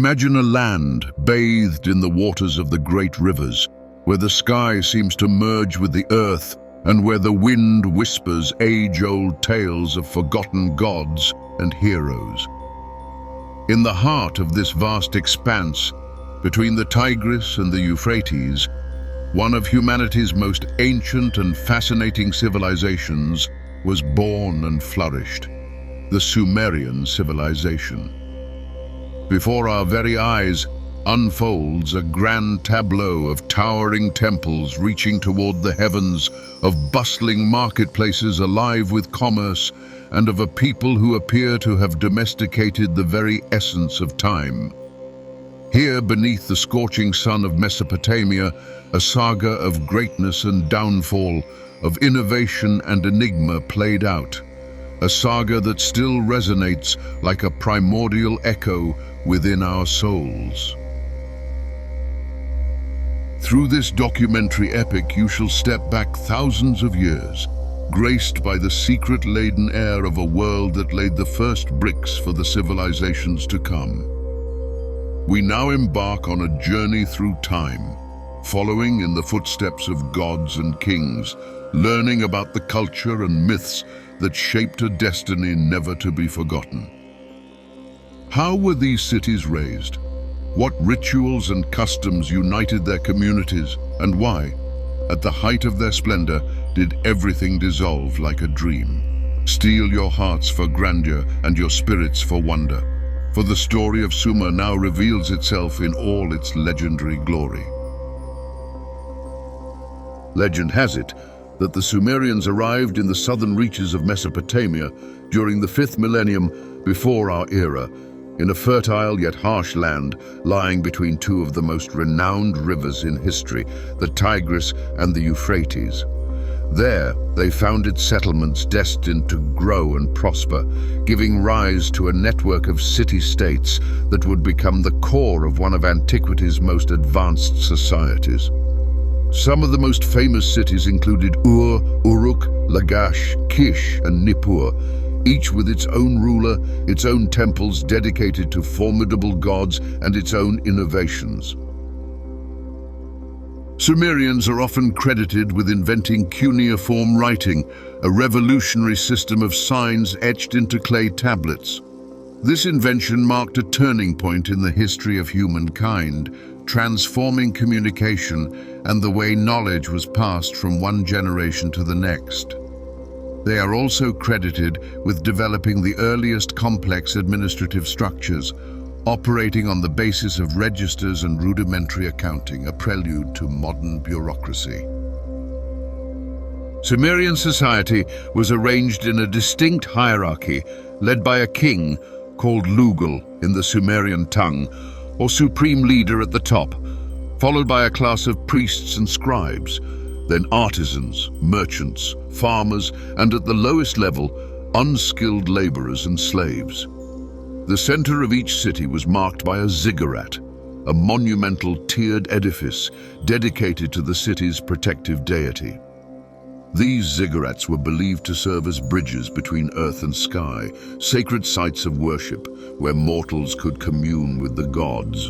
Imagine a land bathed in the waters of the great rivers, where the sky seems to merge with the earth and where the wind whispers age-old tales of forgotten gods and heroes. In the heart of this vast expanse, between the Tigris and the Euphrates, one of humanity's most ancient and fascinating civilizations was born and flourished, the Sumerian civilization. Before our very eyes unfolds a grand tableau of towering temples reaching toward the heavens, of bustling marketplaces alive with commerce, and of a people who appear to have domesticated the very essence of time. Here, beneath the scorching sun of Mesopotamia, a saga of greatness and downfall, of innovation and enigma played out. A saga that still resonates like a primordial echo within our souls. Through this documentary epic, you shall step back thousands of years, graced by the secret-laden air of a world that laid the first bricks for the civilizations to come. We now embark on a journey through time, following in the footsteps of gods and kings, learning about the culture and myths that shaped a destiny never to be forgotten. How were these cities raised? What rituals and customs united their communities, and why, at the height of their splendor, did everything dissolve like a dream? Steel your hearts for grandeur and your spirits for wonder, for the story of Sumer now reveals itself in all its legendary glory. Legend has it that the Sumerians arrived in the southern reaches of Mesopotamia during the 5th millennium before our era, in a fertile yet harsh land lying between two of the most renowned rivers in history, the Tigris and the Euphrates. There, they founded settlements destined to grow and prosper, giving rise to a network of city-states that would become the core of one of antiquity's most advanced societies. Some of the most famous cities included Ur, Uruk, Lagash, Kish, and Nippur, each with its own ruler, its own temples dedicated to formidable gods, and its own innovations. Sumerians are often credited with inventing cuneiform writing, a revolutionary system of signs etched into clay tablets. This invention marked a turning point in the history of humankind, transforming communication and the way knowledge was passed from one generation to the next. They are also credited with developing the earliest complex administrative structures, operating on the basis of registers and rudimentary accounting, a prelude to modern bureaucracy. Sumerian society was arranged in a distinct hierarchy led by a king called Lugal in the Sumerian tongue, or supreme leader at the top, followed by a class of priests and scribes, then artisans, merchants, farmers, and at the lowest level, unskilled laborers and slaves. The center of each city was marked by a ziggurat, a monumental tiered edifice dedicated to the city's protective deity. These ziggurats were believed to serve as bridges between earth and sky, sacred sites of worship where mortals could commune with the gods.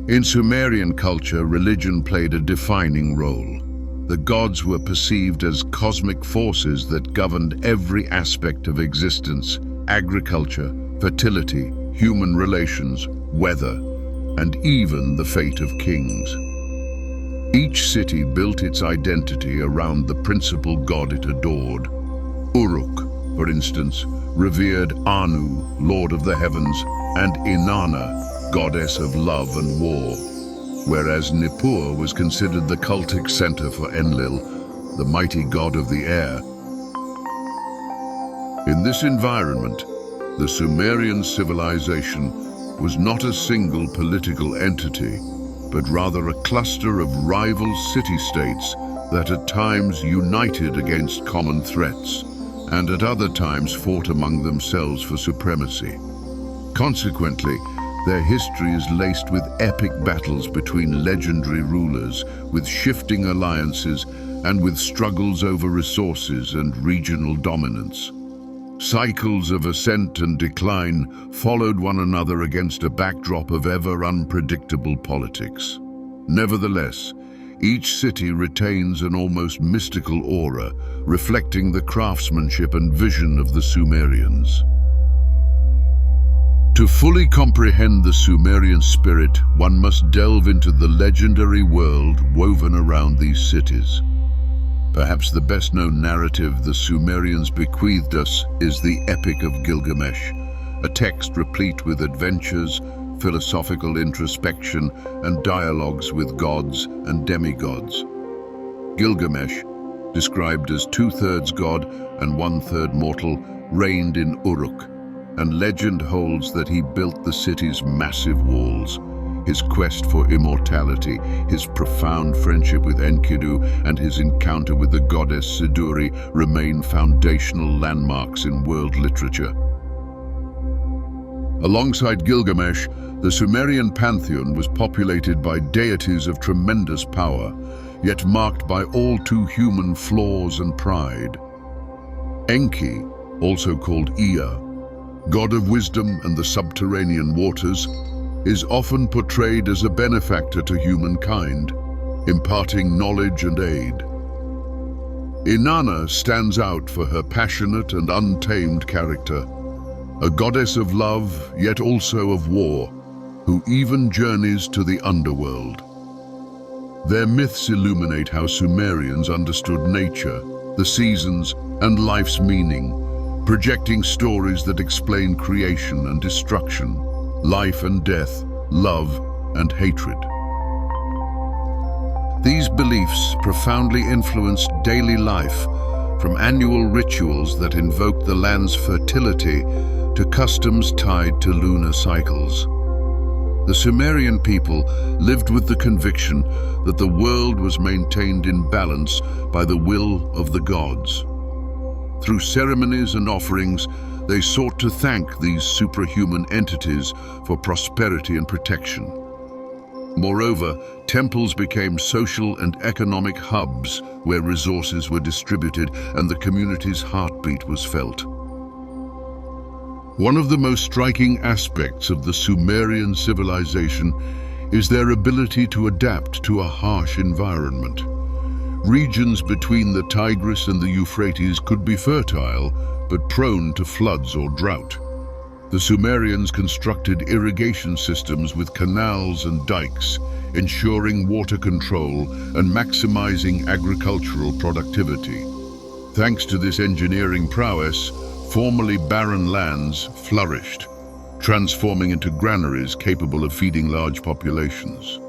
In Sumerian culture, religion played a defining role. The gods were perceived as cosmic forces that governed every aspect of existence: agriculture, fertility, human relations, weather, and even the fate of kings. Each city built its identity around the principal god it adored. Uruk, for instance, revered Anu, lord of the heavens, and Inanna, goddess of love and war, whereas Nippur was considered the cultic center for Enlil, the mighty god of the air. In this environment, the Sumerian civilization was not a single political entity, but rather a cluster of rival city-states that at times united against common threats, and at other times fought among themselves for supremacy. Consequently, their history is laced with epic battles between legendary rulers, with shifting alliances, and with struggles over resources and regional dominance. Cycles of ascent and decline followed one another against a backdrop of ever unpredictable politics. Nevertheless, each city retains an almost mystical aura, reflecting the craftsmanship and vision of the Sumerians. To fully comprehend the Sumerian spirit, one must delve into the legendary world woven around these cities. Perhaps the best-known narrative the Sumerians bequeathed us is the Epic of Gilgamesh, a text replete with adventures, philosophical introspection, and dialogues with gods and demigods. Gilgamesh, described as 2/3 god and 1/3 mortal, reigned in Uruk, and legend holds that he built the city's massive walls. His quest for immortality, his profound friendship with Enkidu, and his encounter with the goddess Siduri remain foundational landmarks in world literature. Alongside Gilgamesh, the Sumerian pantheon was populated by deities of tremendous power, yet marked by all too human flaws and pride. Enki, also called Ea, god of wisdom and the subterranean waters, is often portrayed as a benefactor to humankind, imparting knowledge and aid. Inanna stands out for her passionate and untamed character, a goddess of love, yet also of war, who even journeys to the underworld. Their myths illuminate how Sumerians understood nature, the seasons, and life's meaning, projecting stories that explain creation and destruction, life and death, love and hatred. These beliefs profoundly influenced daily life, from annual rituals that invoked the land's fertility to customs tied to lunar cycles. The Sumerian people lived with the conviction that the world was maintained in balance by the will of the gods. Through ceremonies and offerings, they sought to thank these superhuman entities for prosperity and protection. Moreover, temples became social and economic hubs where resources were distributed and the community's heartbeat was felt. One of the most striking aspects of the Sumerian civilization is their ability to adapt to a harsh environment. Regions between the Tigris and the Euphrates could be fertile, but prone to floods or drought. The Sumerians constructed irrigation systems with canals and dikes, ensuring water control and maximizing agricultural productivity. Thanks to this engineering prowess, formerly barren lands flourished, transforming into granaries capable of feeding large populations.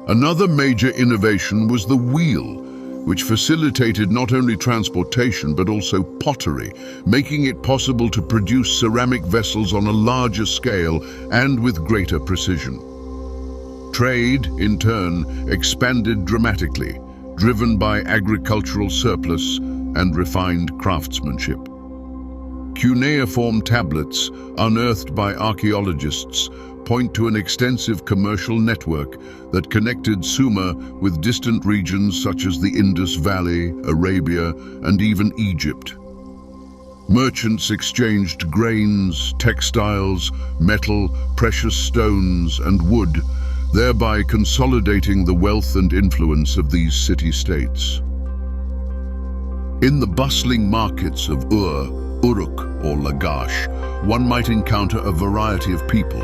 Another major innovation was the wheel, which facilitated not only transportation but also pottery, making it possible to produce ceramic vessels on a larger scale and with greater precision. Trade, in turn, expanded dramatically, driven by agricultural surplus and refined craftsmanship. Cuneiform tablets, unearthed by archaeologists, point to an extensive commercial network that connected Sumer with distant regions such as the Indus Valley, Arabia, and even Egypt. Merchants exchanged grains, textiles, metal, precious stones, and wood, thereby consolidating the wealth and influence of these city-states. In the bustling markets of Uruk, or Lagash, one might encounter a variety of people: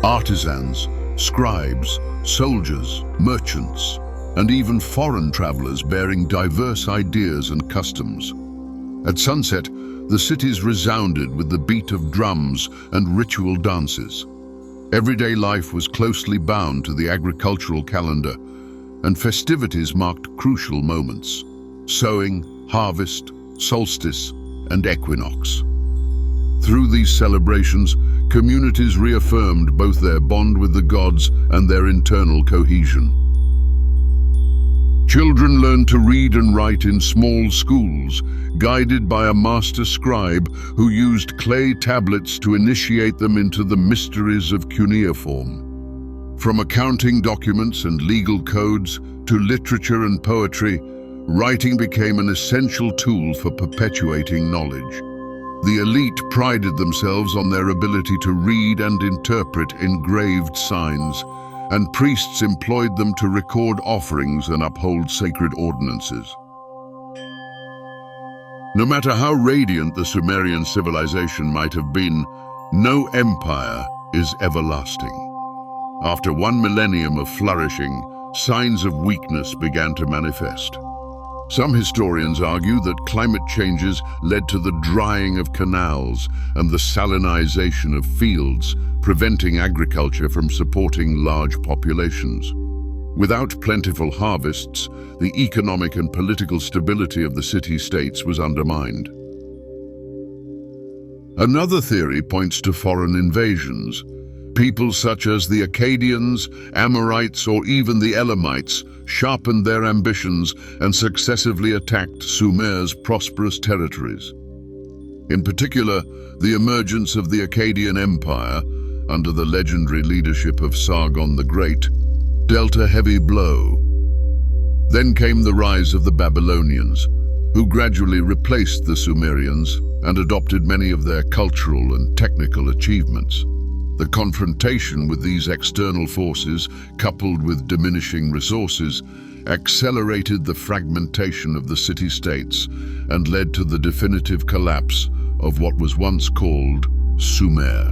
artisans, scribes, soldiers, merchants, and even foreign travelers bearing diverse ideas and customs. At sunset, the cities resounded with the beat of drums and ritual dances. Everyday life was closely bound to the agricultural calendar, and festivities marked crucial moments: sowing, harvest, solstice, and equinox. Through these celebrations, communities reaffirmed both their bond with the gods and their internal cohesion. Children learned to read and write in small schools, guided by a master scribe who used clay tablets to initiate them into the mysteries of Cuneiform. From accounting documents and legal codes to literature and poetry, writing became an essential tool for perpetuating knowledge. The elite prided themselves on their ability to read and interpret engraved signs, and priests employed them to record offerings and uphold sacred ordinances. No matter how radiant the Sumerian civilization might have been, no empire is everlasting. After 1 millennium of flourishing, signs of weakness began to manifest. Some historians argue that climate changes led to the drying of canals and the salinization of fields, preventing agriculture from supporting large populations. Without plentiful harvests, the economic and political stability of the city-states was undermined. Another theory points to foreign invasions. Peoples such as the Akkadians, Amorites, or even the Elamites sharpened their ambitions and successively attacked Sumer's prosperous territories. In particular, the emergence of the Akkadian Empire, under the legendary leadership of Sargon the Great, dealt a heavy blow. Then came the rise of the Babylonians, who gradually replaced the Sumerians and adopted many of their cultural and technical achievements. The confrontation with these external forces, coupled with diminishing resources, accelerated the fragmentation of the city-states and led to the definitive collapse of what was once called Sumer.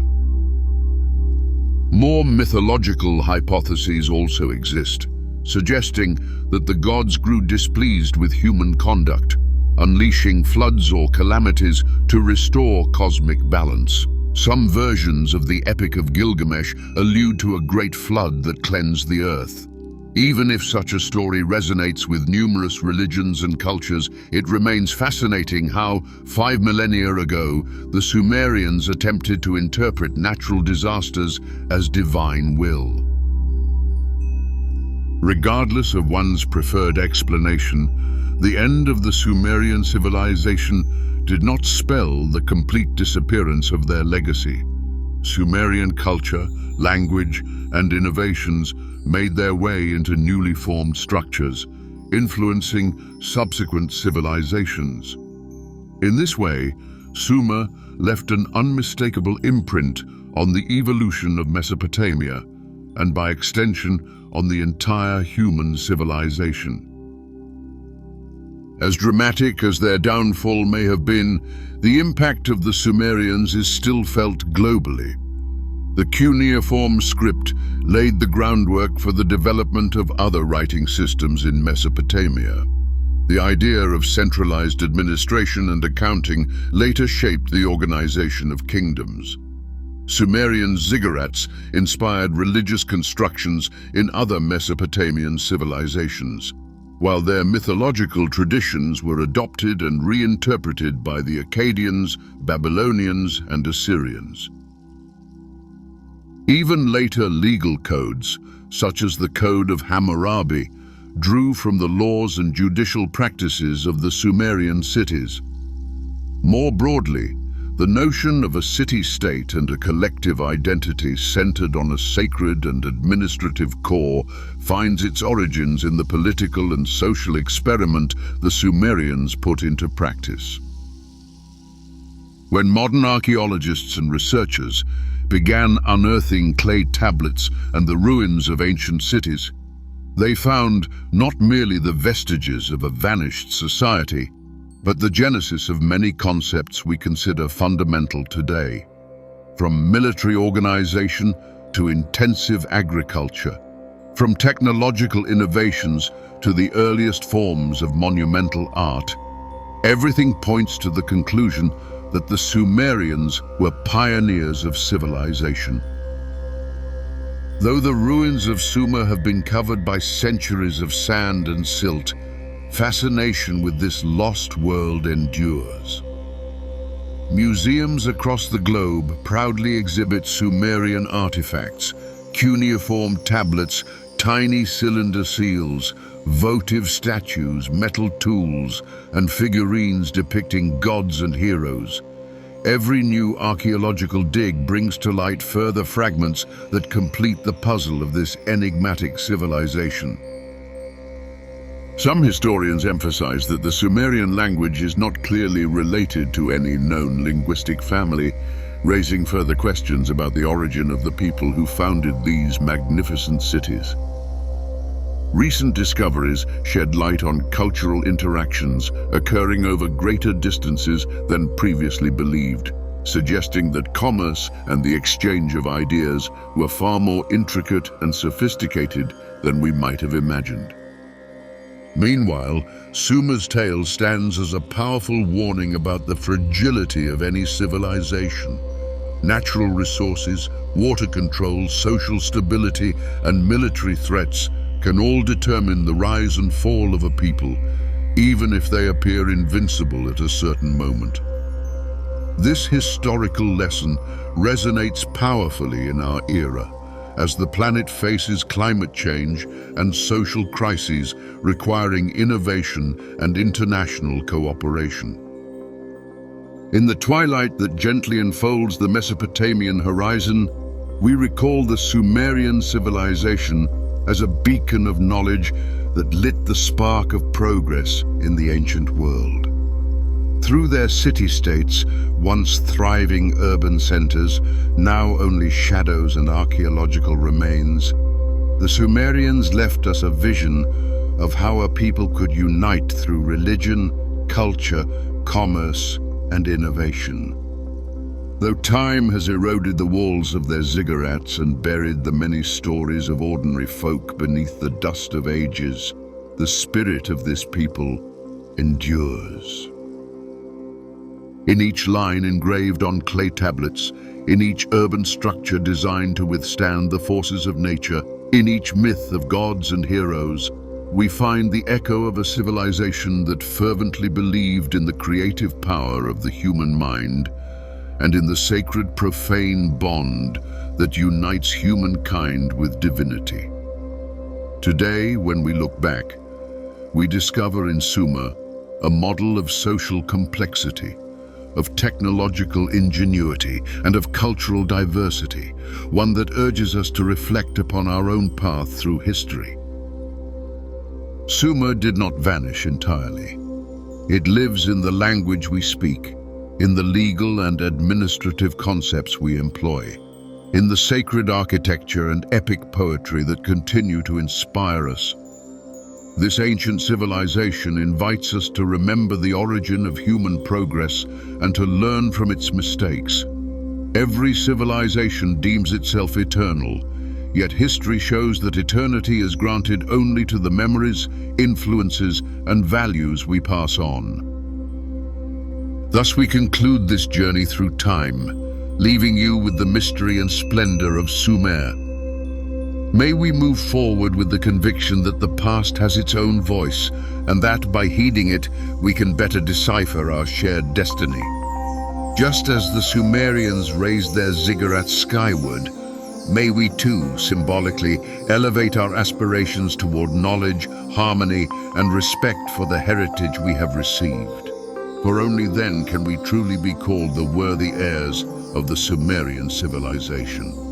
More mythological hypotheses also exist, suggesting that the gods grew displeased with human conduct, unleashing floods or calamities to restore cosmic balance. Some versions of the Epic of Gilgamesh allude to a great flood that cleansed the earth. Even if such a story resonates with numerous religions and cultures, it remains fascinating how, 5 millennia ago, the Sumerians attempted to interpret natural disasters as divine will. Regardless of one's preferred explanation, the end of the Sumerian civilization did not spell the complete disappearance of their legacy. Sumerian culture, language, and innovations made their way into newly formed structures, influencing subsequent civilizations. In this way, Sumer left an unmistakable imprint on the evolution of Mesopotamia, and by extension, on the entire human civilization. As dramatic as their downfall may have been, the impact of the Sumerians is still felt globally. The Cuneiform script laid the groundwork for the development of other writing systems in Mesopotamia. The idea of centralized administration and accounting later shaped the organization of kingdoms. Sumerian ziggurats inspired religious constructions in other Mesopotamian civilizations, while their mythological traditions were adopted and reinterpreted by the Akkadians, Babylonians, and Assyrians. Even later legal codes, such as the Code of Hammurabi, drew from the laws and judicial practices of the Sumerian cities. More broadly, the notion of a city-state and a collective identity centered on a sacred and administrative core finds its origins in the political and social experiment the Sumerians put into practice. When modern archaeologists and researchers began unearthing clay tablets and the ruins of ancient cities, they found not merely the vestiges of a vanished society, but the genesis of many concepts we consider fundamental today. From military organization to intensive agriculture, from technological innovations to the earliest forms of monumental art, everything points to the conclusion that the Sumerians were pioneers of civilization. Though the ruins of Sumer have been covered by centuries of sand and silt, fascination with this lost world endures. Museums across the globe proudly exhibit Sumerian artifacts, cuneiform tablets, tiny cylinder seals, votive statues, metal tools, and figurines depicting gods and heroes. Every new archaeological dig brings to light further fragments that complete the puzzle of this enigmatic civilization. Some historians emphasize that the Sumerian language is not clearly related to any known linguistic family, raising further questions about the origin of the people who founded these magnificent cities. Recent discoveries shed light on cultural interactions occurring over greater distances than previously believed, suggesting that commerce and the exchange of ideas were far more intricate and sophisticated than we might have imagined. Meanwhile, Sumer's tale stands as a powerful warning about the fragility of any civilization. Natural resources, water control, social stability, and military threats can all determine the rise and fall of a people, even if they appear invincible at a certain moment. This historical lesson resonates powerfully in our era, as the planet faces climate change and social crises requiring innovation and international cooperation. In the twilight that gently enfolds the Mesopotamian horizon, we recall the Sumerian civilization as a beacon of knowledge that lit the spark of progress in the ancient world. Through their city-states, once thriving urban centers, now only shadows and archaeological remains, the Sumerians left us a vision of how a people could unite through religion, culture, commerce, and innovation. Though time has eroded the walls of their ziggurats and buried the many stories of ordinary folk beneath the dust of ages, the spirit of this people endures. In each line engraved on clay tablets, in each urban structure designed to withstand the forces of nature, in each myth of gods and heroes, we find the echo of a civilization that fervently believed in the creative power of the human mind and in the sacred profane bond that unites humankind with divinity. Today, when we look back, we discover in Sumer a model of social complexity, of technological ingenuity, and of cultural diversity, one that urges us to reflect upon our own path through history. Sumer did not vanish entirely. It lives in the language we speak, in the legal and administrative concepts we employ, in the sacred architecture and epic poetry that continue to inspire us. This ancient civilization invites us to remember the origin of human progress and to learn from its mistakes. Every civilization deems itself eternal, yet history shows that eternity is granted only to the memories, influences, and values we pass on. Thus we conclude this journey through time, leaving you with the mystery and splendor of Sumer. May we move forward with the conviction that the past has its own voice, and that by heeding it, we can better decipher our shared destiny. Just as the Sumerians raised their ziggurats skyward, may we too, symbolically, elevate our aspirations toward knowledge, harmony, and respect for the heritage we have received. For only then can we truly be called the worthy heirs of the Sumerian civilization.